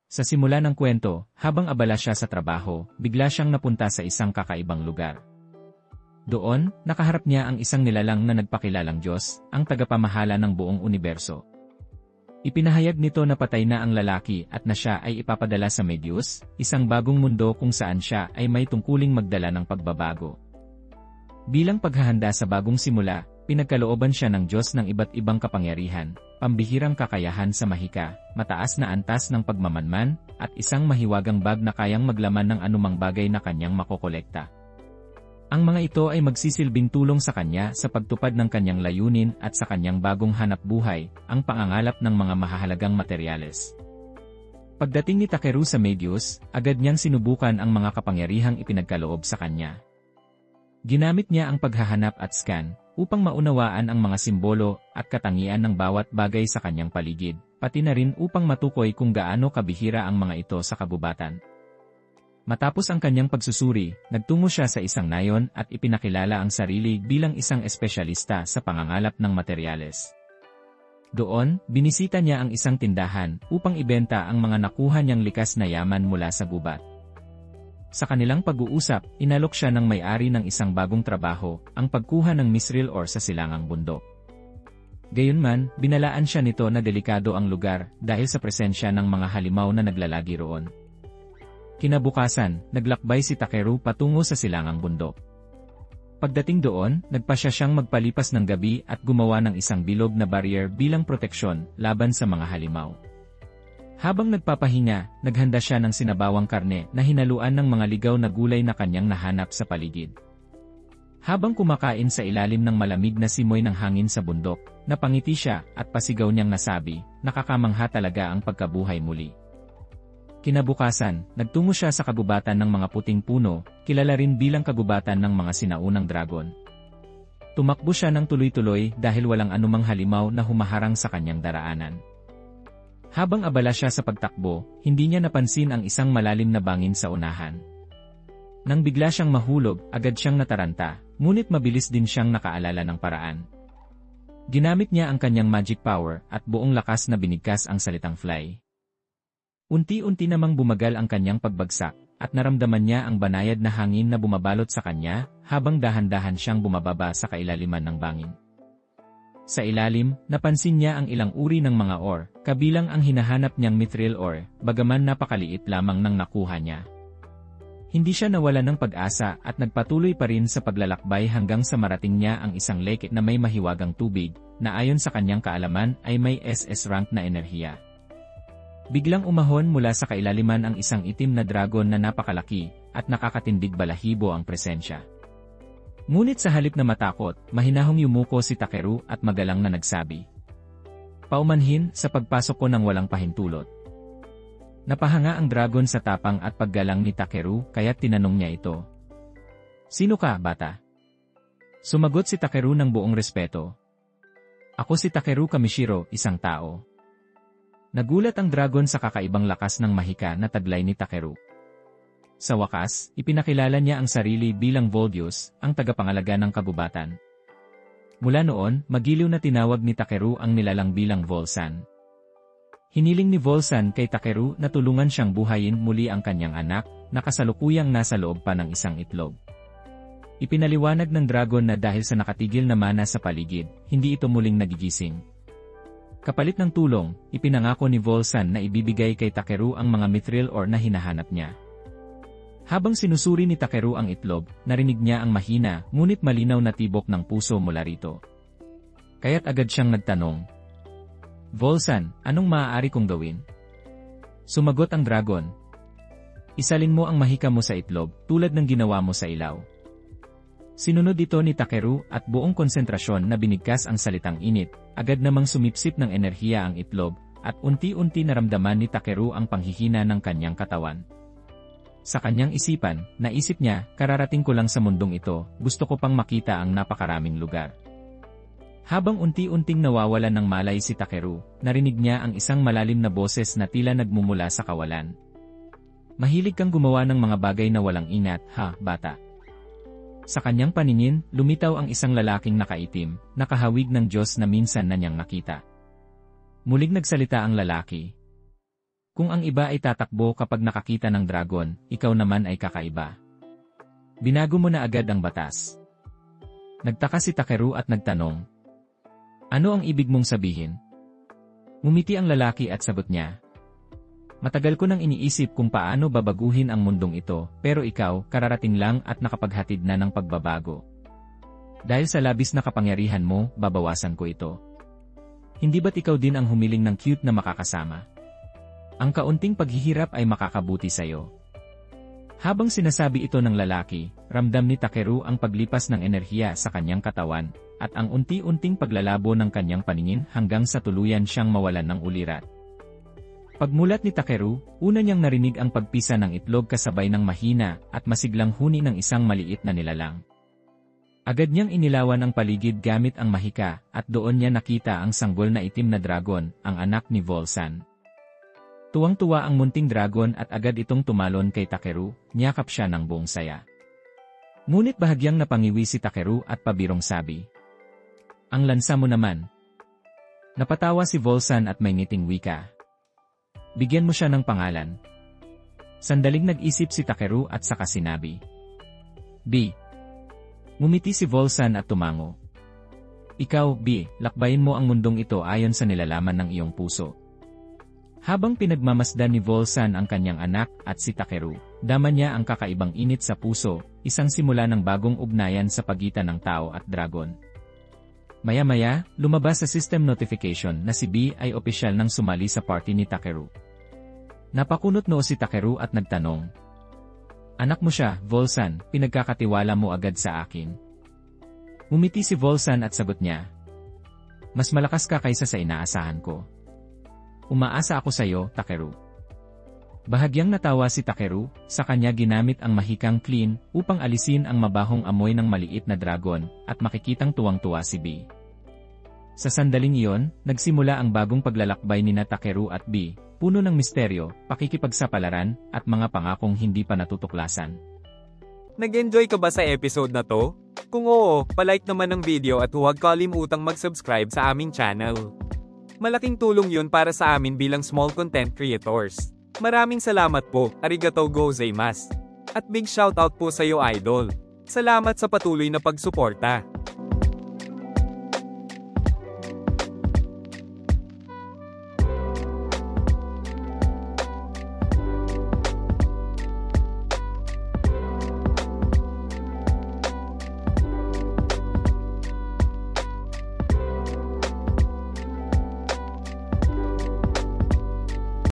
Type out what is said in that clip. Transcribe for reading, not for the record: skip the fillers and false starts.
Sa simula ng kwento, habang abala siya sa trabaho, bigla siyang napunta sa isang kakaibang lugar. Doon, nakaharap niya ang isang nilalang na nagpakilalang Diyos, ang tagapamahala ng buong universo. Ipinahayag nito na patay na ang lalaki at na siya ay ipapadala sa Medius, isang bagong mundo kung saan siya ay may tungkuling magdala ng pagbabago. Bilang paghahanda sa bagong simula, pinagkalooban siya ng Diyos ng iba't ibang kapangyarihan, pambihirang kakayahan sa mahika, mataas na antas ng pagmamanman, at isang mahiwagang bag na kayang maglaman ng anumang bagay na kanyang makokolekta. Ang mga ito ay magsisilbing tulong sa kanya sa pagtupad ng kanyang layunin at sa kanyang bagong hanap buhay, ang pangangalap ng mga mahahalagang materyales. Pagdating ni Takeru sa Medius, agad niyang sinubukan ang mga kapangyarihang ipinagkaloob sa kanya. Ginamit niya ang paghahanap at scan, upang maunawaan ang mga simbolo at katangian ng bawat bagay sa kanyang paligid, pati na rin upang matukoy kung gaano kabihira ang mga ito sa kabubatan. Matapos ang kanyang pagsusuri, nagtungo siya sa isang nayon at ipinakilala ang sarili bilang isang espesyalista sa pangangalap ng materyales. Doon, binisita niya ang isang tindahan upang ibenta ang mga nakuha niyang likas na yaman mula sa gubat. Sa kanilang pag-uusap, inalok siya ng may-ari ng isang bagong trabaho, ang pagkuha ng mithril ore sa silangang bundok. Gayunman, binalaan siya nito na delikado ang lugar dahil sa presensya ng mga halimaw na naglalagi roon. Kinabukasan, naglakbay si Takeru patungo sa silangang bundok. Pagdating doon, nagpasya siyang magpalipas ng gabi at gumawa ng isang bilog na barrier bilang proteksyon laban sa mga halimaw. Habang nagpapahinga, naghanda siya ng sinabawang karne na hinaluan ng mga ligaw na gulay na kanyang nahanap sa paligid. Habang kumakain sa ilalim ng malamig na simoy ng hangin sa bundok, napangiti siya at pasigaw niyang nasabi, "Nakakamangha talaga ang pagkabuhay muli." Kinabukasan, nagtungo siya sa kagubatan ng mga puting puno, kilala rin bilang kagubatan ng mga sinaunang dragon. Tumakbo siya ng tuloy-tuloy dahil walang anumang halimaw na humaharang sa kanyang daraanan. Habang abala siya sa pagtakbo, hindi niya napansin ang isang malalim na bangin sa unahan. Nang bigla siyang mahulog, agad siyang nataranta, ngunit mabilis din siyang nakaalala ng paraan. Ginamit niya ang kanyang magic power at buong lakas na binigkas ang salitang fly. Unti-unti namang bumagal ang kanyang pagbagsak, at naramdaman niya ang banayad na hangin na bumabalot sa kanya, habang dahan-dahan siyang bumababa sa kailaliman ng bangin. Sa ilalim, napansin niya ang ilang uri ng mga ore, kabilang ang hinahanap niyang mithril ore, bagaman napakaliit lamang ng nakuha niya. Hindi siya nawala ng pag-asa at nagpatuloy pa rin sa paglalakbay hanggang sa marating niya ang isang lake na may mahiwagang tubig, na ayon sa kanyang kaalaman ay may SS rank na enerhiya. Biglang umahon mula sa kailaliman ang isang itim na dragon na napakalaki, at nakakatindig balahibo ang presensya. Ngunit sa halip na matakot, mahinahong yumuko si Takeru at magalang na nagsabi, "Paumanhin sa pagpasok ko ng walang pahintulot." Napahanga ang dragon sa tapang at paggalang ni Takeru kaya't tinanong niya ito, "Sino ka, bata?" Sumagot si Takeru ng buong respeto, "Ako si Takeru Kamishiro, isang tao." Nagulat ang dragon sa kakaibang lakas ng mahika na taglay ni Takeru. Sa wakas, ipinakilala niya ang sarili bilang Voldius, ang tagapangalaga ng kagubatan. Mula noon, magiliw na tinawag ni Takeru ang nilalang bilang Volsan. Hiniling ni Volsan kay Takeru na tulungan siyang buhayin muli ang kanyang anak, na kasalukuyang nasa loob pa ng isang itlog. Ipinaliwanag ng dragon na dahil sa nakatigil na mana sa paligid, hindi ito muling nagigising. Kapalit ng tulong, ipinangako ni Volsan na ibibigay kay Takeru ang mga mithril ore na hinahanap niya. Habang sinusuri ni Takeru ang itlog, narinig niya ang mahina ngunit malinaw na tibok ng puso mula rito. Kaya't agad siyang nagtanong, "Volsan, anong maaari kong gawin?" Sumagot ang dragon, "Isalin mo ang mahika mo sa itlog tulad ng ginawa mo sa ilaw." Sinunod ito ni Takeru at buong konsentrasyon na binigkas ang salitang init, agad namang sumipsip ng enerhiya ang itlog, at unti-unti naramdaman ni Takeru ang panghihina ng kanyang katawan. Sa kanyang isipan, naisip niya, kararating ko lang sa mundong ito, gusto ko pang makita ang napakaraming lugar. Habang unti-unting nawawalan ng malay si Takeru, narinig niya ang isang malalim na boses na tila nagmumula sa kawalan. "Mahilig kang gumawa ng mga bagay na walang ingat, ha, bata?" Sa kanyang paningin, lumitaw ang isang lalaking nakaitim, nakahawig ng Diyos na minsan na niyang nakita. Muling nagsalita ang lalaki. Kung ang iba ay tatakbo kapag nakakita ng dragon, ikaw naman ay kakaiba. Binago mo na agad ang batas. Nagtaka si Takeru at nagtanong, ano ang ibig mong sabihin? Ngumiti ang lalaki at sagot niya, matagal ko nang iniisip kung paano babaguhin ang mundong ito, pero ikaw, kararating lang at nakapaghatid na ng pagbabago. Dahil sa labis na kapangyarihan mo, babawasan ko ito. Hindi ba't ikaw din ang humiling ng cute na makakasama? Ang kaunting paghihirap ay makakabuti sa'yo. Habang sinasabi ito ng lalaki, ramdam ni Takeru ang paglipas ng enerhiya sa kanyang katawan, at ang unti-unting paglalabo ng kanyang paningin hanggang sa tuluyan siyang mawalan ng ulirat. Pagmulat ni Takeru, una niyang narinig ang pagpisa ng itlog kasabay ng mahina at masiglang huni ng isang maliit na nilalang. Agad niyang inilawan ang paligid gamit ang mahika, at doon niya nakita ang sanggol na itim na dragon, ang anak ni Volsan. Tuwang-tuwa ang munting dragon at agad itong tumalon kay Takeru, niyakap siya ng buong saya. Ngunit bahagyang napangiwi si Takeru at pabirong sabi, ang lansa mo naman. Napatawa si Volsan at may ngiting wika. Bigyan mo siya ng pangalan. Sandaling nag-isip si Takeru at saka sinabi, B. Ngumiti si Volsan at tumango. Ikaw, B, lakbayin mo ang mundong ito ayon sa nilalaman ng iyong puso. Habang pinagmamasdan ni Volsan ang kanyang anak at si Takeru, dama niya ang kakaibang init sa puso, isang simula ng bagong ugnayan sa pagitan ng tao at dragon. Maya-maya, lumabas sa system notification na si B ay opisyal nang sumali sa party ni Takeru. Napakunot noo si Takeru at nagtanong, anak mo siya, Volsan, pinagkakatiwala mo agad sa akin. Ngumiti si Volsan at sagot niya, mas malakas ka kaysa sa inaasahan ko. Umaasa ako sa iyo, Takeru. Bahagyang natawa si Takeru, sa kanya ginamit ang mahikang clean upang alisin ang mabahong amoy ng maliit na dragon, at makikitang tuwang-tuwa si B. Sa sandaling iyon, nagsimula ang bagong paglalakbay ni Takeru at B, puno ng misteryo, pakikipagsapalaran, at mga pangakong hindi pa natutuklasan. Nag-enjoy ka ba sa episode na to? Kung oo, palike naman ng video at huwag kalimutang mag-subscribe sa aming channel. Malaking tulong yun para sa amin bilang small content creators. Maraming salamat po, arigatou gozaimasu. At big shoutout po sa iyo idol. Salamat sa patuloy na pagsuporta.